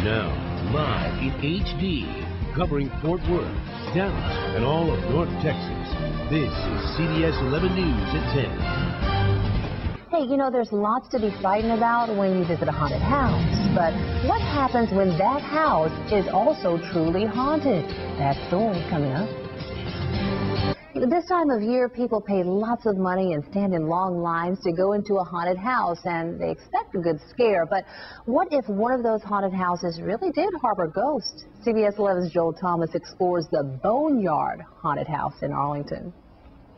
Now, live in HD, covering Fort Worth, Dallas, and all of North Texas, this is CBS 11 News at 10. Hey, you know, there's lots to be frightened about when you visit a haunted house. But what happens when that house is also truly haunted? That story coming up. This time of year, people pay lots of money and stand in long lines to go into a haunted house, and they expect a good scare. But what if one of those haunted houses really did harbor ghosts? CBS 11's Joel Thomas explores the Boneyard Haunted House in Arlington.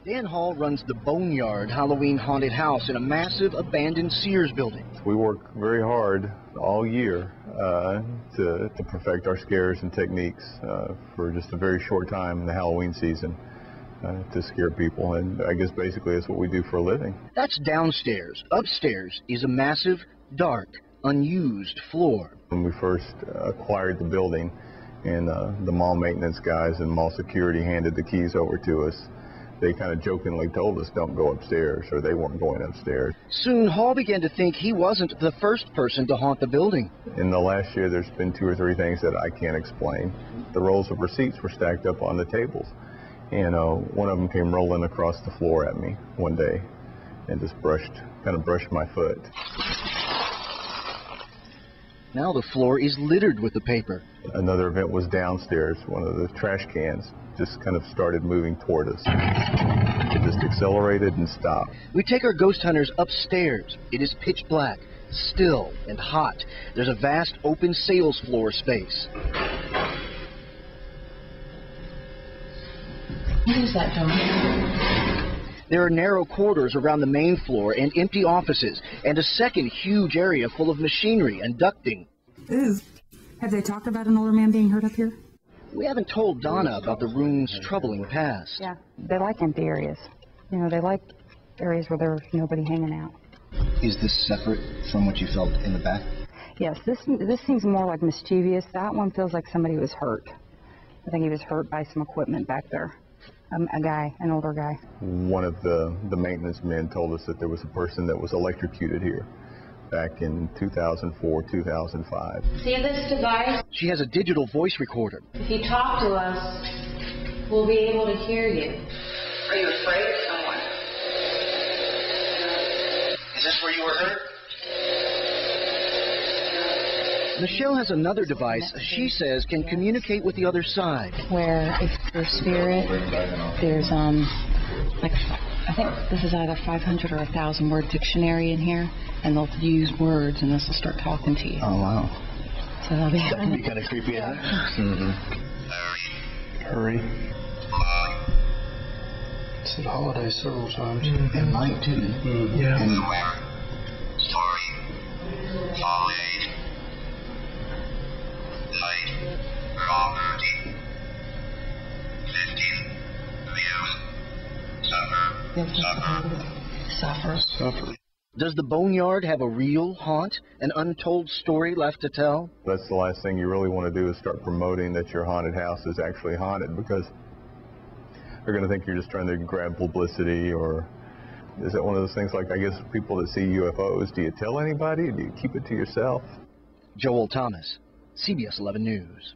Dan Hall runs the Boneyard Halloween Haunted House in a massive abandoned Sears building. We work very hard all year to perfect our scares and techniques for just a very short time in the Halloween season. To scare people, and I guess basically that's what we do for a living. That's downstairs. Upstairs is a massive, dark, unused floor. When we first acquired the building, and the mall maintenance guys and mall security handed the keys over to us, they kind of jokingly told us don't go upstairs, or they weren't going upstairs. Soon Hall began to think he wasn't the first person to haunt the building. In the last year, there's been 2 or 3 things that I can't explain. The rolls of receipts were stacked up on the tables. And one of them came rolling across the floor at me one day and just kind of brushed my foot. Now the floor is littered with the paper. Another event was downstairs. One of the trash cans just kind of started moving toward us. It just accelerated and stopped. We take our ghost hunters upstairs. It is pitch black, still and hot. There's a vast open sales floor space. What is that, John? There are narrow corridors around the main floor and empty offices, and a second huge area full of machinery and ducting. Ooh. Have they talked about an older man being hurt up here? We haven't told Donna about the room's troubling past. Yeah, they like empty areas. You know, they like areas where there's nobody hanging out. Is this separate from what you felt in the back? Yes, this seems more like mischievous. That one feels like somebody was hurt. I think he was hurt by some equipment back there. An older guy. One of the maintenance men told us that there was a person that was electrocuted here back in 2004, 2005. See this device? She has a digital voice recorder. If you talk to us, we'll be able to hear you. Are you afraid of someone? Is this where you were hurt? Michelle has another device she says can communicate with the other side. Where if your spirit, there's like I think this is either 500 or 1,000 word dictionary in here, and they'll use words and this will start talking to you. Oh wow. So that'll be that can be kind of creepy, isn't it? Mm-hmm. Hurry. It's at holiday several times. Mm-hmm. At night too. Mm-hmm. Yeah. And Suffer. Does the Boneyard have a real haunt, an untold story left to tell? That's the last thing you really want to do is start promoting that your haunted house is actually haunted, because they're going to think you're just trying to grab publicity. Or is it one of those things like, I guess, people that see UFOs, do you tell anybody? Do you keep it to yourself? Joel Thomas, CBS 11 News.